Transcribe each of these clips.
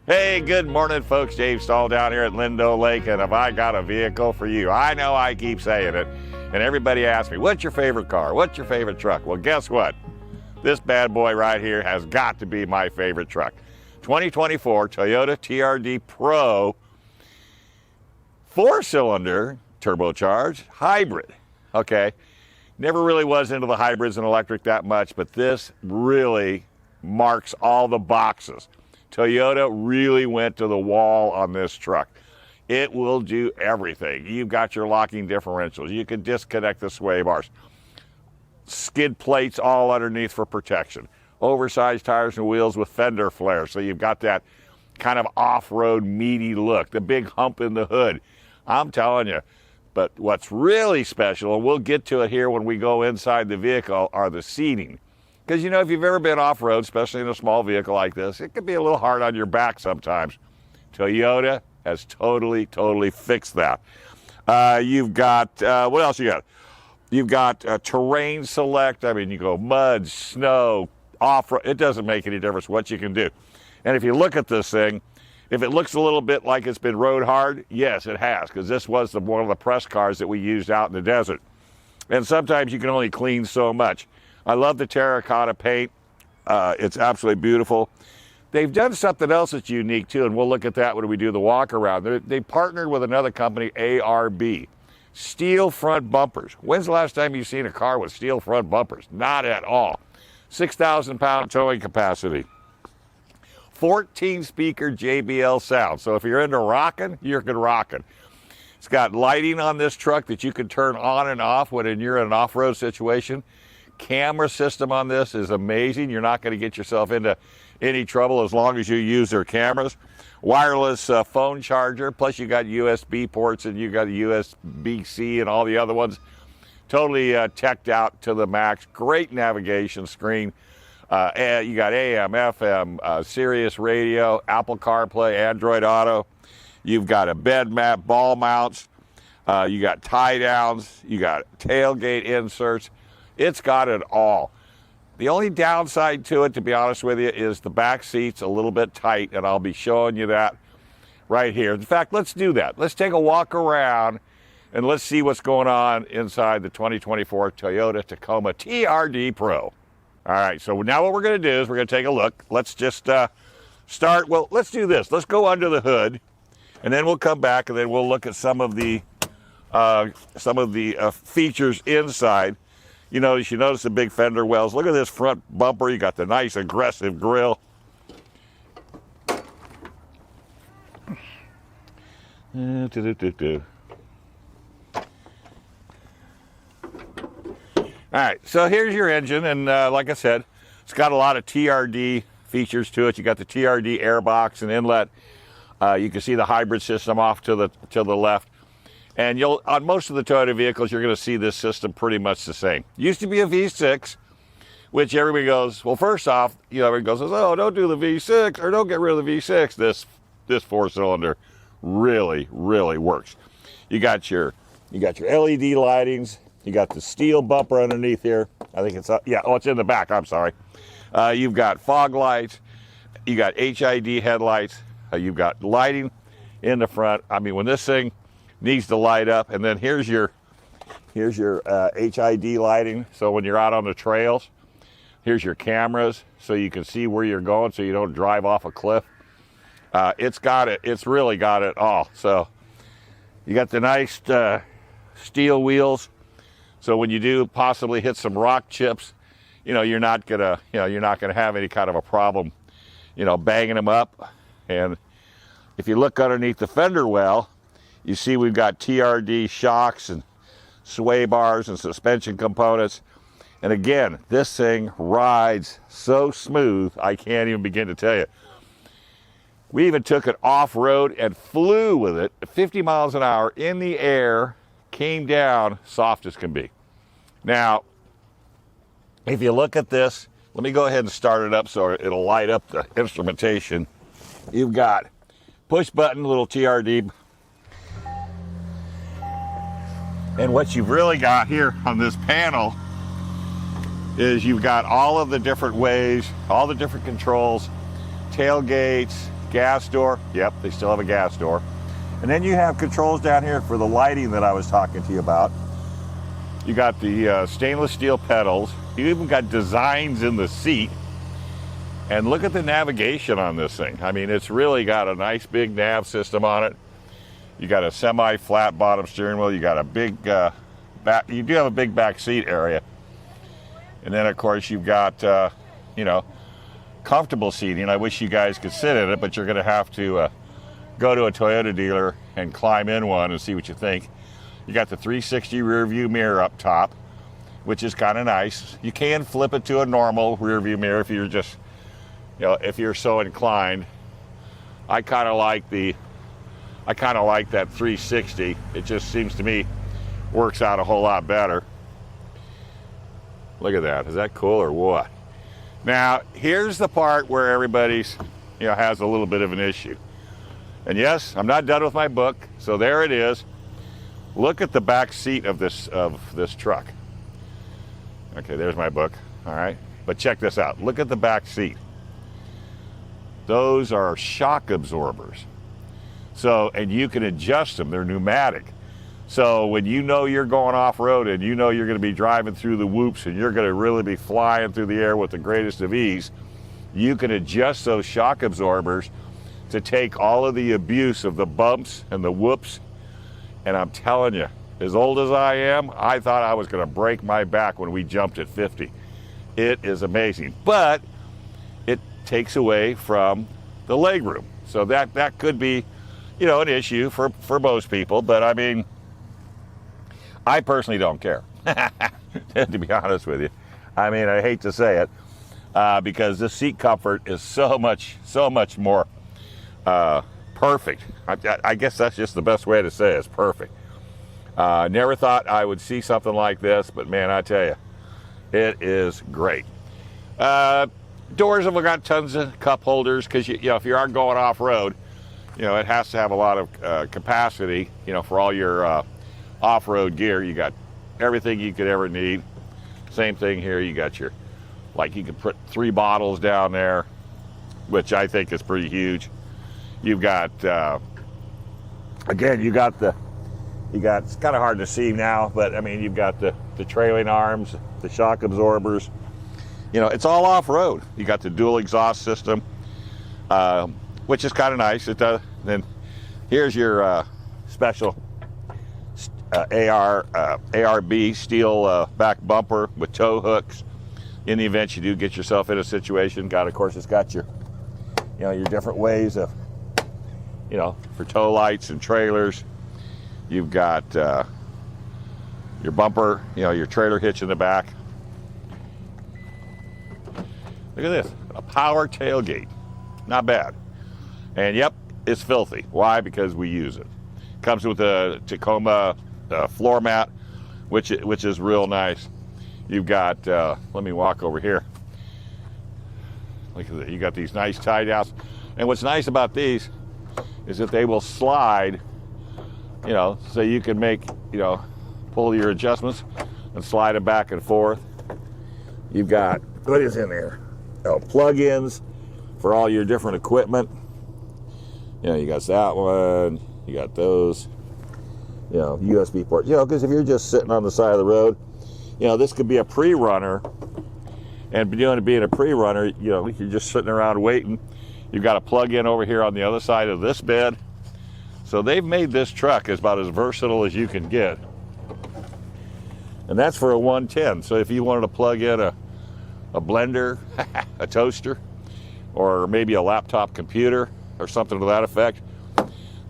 Hey, good morning, folks. Dave Stahl down here at Lindo Lake, and have I got a vehicle for you? I know I keep saying it, and everybody asks me, what's your favorite car? What's your favorite truck? Well, guess what? This bad boy right here has got to be my favorite truck. 2024 Toyota TRD Pro, 4-cylinder, turbocharged, hybrid. Okay, never really was into the hybrids and electric that much, but this really marks all the boxes. Toyota really went to the wall on this truck. It will do everything. You've got your locking differentials. You can disconnect the sway bars. Skid plates all underneath for protection. Oversized tires and wheels with fender flares. So you've got that kind of off-road meaty look. The big hump in the hood. I'm telling you. But what's really special, and we'll get to it here when we go inside the vehicle, are the seating. Because, you know, if you've ever been off-road, especially in a small vehicle like this, it can be a little hard on your back sometimes. Toyota has totally fixed that. You've got, what else you got? You've got terrain select. I mean, you go mud, snow, off-road. It doesn't make any difference what you can do. And if you look at this thing, if it looks a little bit like it's been rode hard, yes, it has, because this was one of the press cars that we used out in the desert. And sometimes you can only clean so much. I love the terracotta paint. It's absolutely beautiful. They've done something else that's unique too, and we'll look at that when we do the walk around. They partnered with another company, ARB. Steel front bumpers. When's the last time you've seen a car with steel front bumpers? Not at all. 6,000-pound towing capacity. 14-speaker JBL sound. So if you're into rocking, you're good rocking. It's got lighting on this truck that you can turn on and off when you're in an off-road situation. Camera system on this is amazing. You're not going to get yourself into any trouble as long as you use their cameras. Wireless phone charger, plus you got USB ports and you got USB-C and all the other ones. Totally teched out to the max. Great navigation screen. And you got AM, FM, Sirius radio, Apple CarPlay, Android Auto. You've got a bed mat, ball mounts. You got tie downs. You got tailgate inserts. It's got it all. The only downside to it, to be honest with you, is the back seat's a little bit tight, and I'll be showing you that right here. In fact, let's do that. Let's take a walk around, and let's see what's going on inside the 2024 Toyota Tacoma TRD Pro. All right, so now what we're going to do is we're going to take a look. Let's just start. Well, let's do this. Let's go under the hood, and then we'll come back, and then we'll look at some of the features inside. You notice the big fender wells. Look at this front bumper. You got the nice aggressive grille. All right, so here's your engine, and like I said, it's got a lot of TRD features to it. You got the TRD airbox and inlet. You can see the hybrid system off to the left. And on most of the Toyota vehicles, you're going to see this system pretty much the same. Used to be a V6, which everybody goes, well, first off, everybody goes, oh, don't do the V6 or don't get rid of the V6. This 4-cylinder really works. You got your LED lightings. You got the steel bumper underneath here. I think it's it's in the back. I'm sorry. You've got fog lights. You got HID headlights. You've got lighting in the front. I mean, when this thing needs to light up, and then here's your HID lighting, so when you're out on the trails. Here's your cameras, so you can see where you're going, so you don't drive off a cliff. It's really got it all. So you got the nice steel wheels, so when you do possibly hit some rock chips, you're not gonna have any kind of a problem, banging them up. And if you look underneath the fender well, you see we've got TRD shocks and sway bars and suspension components. And again, this thing rides so smooth, I can't even begin to tell you. We even took it off-road and flew with it at 50 miles an hour in the air, came down soft as can be. Now, if you look at this, let me go ahead and start it up so it'll light up the instrumentation. You've got push button, little TRD. And what you've really got here on this panel is you've got all of the different ways, all the different controls, tailgates, gas door. Yep, they still have a gas door. And then you have controls down here for the lighting that I was talking to you about. You got the stainless steel pedals. You even got designs in the seat. And look at the navigation on this thing. I mean, it's really got a nice big nav system on it. You got a semi-flat bottom steering wheel. You got a big back. You do have a big back seat area. And then, of course, you've got, you know, comfortable seating. I wish you guys could sit in it, but you're going to have to go to a Toyota dealer and climb in one and see what you think. You got the 360 rear view mirror up top, which is kind of nice. You can flip it to a normal rear view mirror if you're just, you know, if you're so inclined. I kind of like that 360. It just seems to me works out a whole lot better. Look at that. Is that cool or what? Now, here's the part where everybody's, you know, has a little bit of an issue. And yes, I'm not done with my book, so there it is. Look at the back seat of this truck. Okay, there's my book. All right, but check this out. Look at the back seat. Those are shock absorbers. So, and you can adjust them. They're pneumatic. So when you know you're going off-road and you know you're going to be driving through the whoops and you're going to really be flying through the air with the greatest of ease, you can adjust those shock absorbers to take all of the abuse of the bumps and the whoops. And I'm telling you, as old as I am, I thought I was going to break my back when we jumped at 50. It is amazing. But it takes away from the legroom. So that could be, you know, an issue for most people. But I mean, I personally don't care, to be honest with you. I mean, I hate to say it, because the seat comfort is so much more perfect. I guess that's just the best way to say it. It's perfect. Never thought I would see something like this, but man, I tell you, it is great. Doors have got tons of cup holders because you know, if you are going off-road, you know, it has to have a lot of capacity, you know, for all your off-road gear. You got everything you could ever need. Same thing here. You got your, like, you could put 3 bottles down there, which I think is pretty huge. You've got, again, it's kind of hard to see now, but I mean, you've got the trailing arms, the shock absorbers. You know, it's all off-road. You got the dual exhaust system, which is kind of nice. Then here's your special ARB steel back bumper with tow hooks. In the event you do get yourself in a situation, of course, it's got your, you know, your different ways of, you know, for tow lights and trailers. You've got your bumper, you know, your trailer hitch in the back. Look at this, a power tailgate. Not bad. And yep, it's filthy. Why? Because we use it. Comes with a Tacoma floor mat, which is real nice. You've got, let me walk over here. Look at that. You got these nice tie downs. And what's nice about these is that they will slide, you know, so you can make, you know, pull your adjustments and slide them back and forth. You've got, what is in there? Oh, plug-ins for all your different equipment. You know, you got that one, you got those, you know, USB port. You know, because if you're just sitting on the side of the road, you know, this could be a pre-runner. And being a pre-runner, you know, you're just sitting around waiting. You've got a plug-in over here on the other side of this bed. So they've made this truck about as versatile as you can get. And that's for a 110. So if you wanted to plug in a blender, a toaster, or maybe a laptop computer or something to that effect,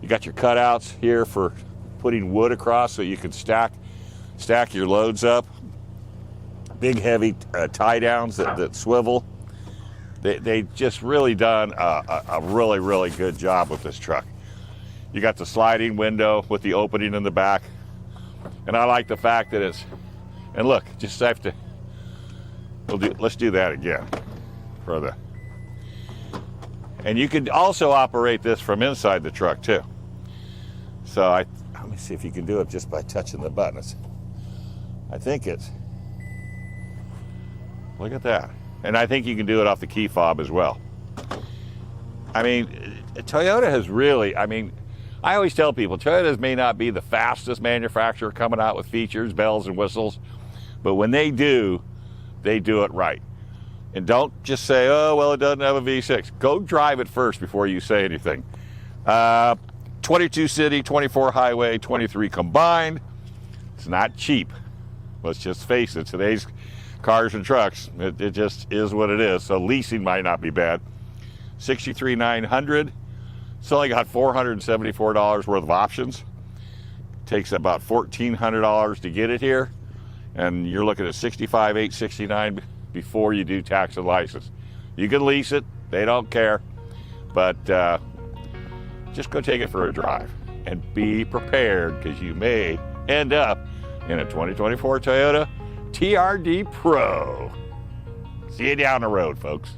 you got your cutouts here for putting wood across so you can stack your loads up. Big heavy tie downs that swivel. They just really done a really good job with this truck. You got the sliding window with the opening in the back, and I like the fact that it's, and look, just have to, let's do that again for the, and you can also operate this from inside the truck too. So let me see if you can do it just by touching the buttons. I think it's, look at that. And I think you can do it off the key fob as well. I mean, Toyota has really, I mean, I always tell people, Toyotas may not be the fastest manufacturer coming out with features, bells and whistles, but when they do it right. And don't just say, oh, well, it doesn't have a V6. Go drive it first before you say anything. 22 city, 24 highway, 23 combined. It's not cheap. Let's just face it, today's cars and trucks, it just is what it is. So leasing might not be bad. $63,900. It's only got $474 worth of options. Takes about $1,400 to get it here. And you're looking at $65,869 before you do tax and license. You can lease it, they don't care, but just go take it for a drive and be prepared, because you may end up in a 2024 Toyota TRD Pro. See you down the road, folks.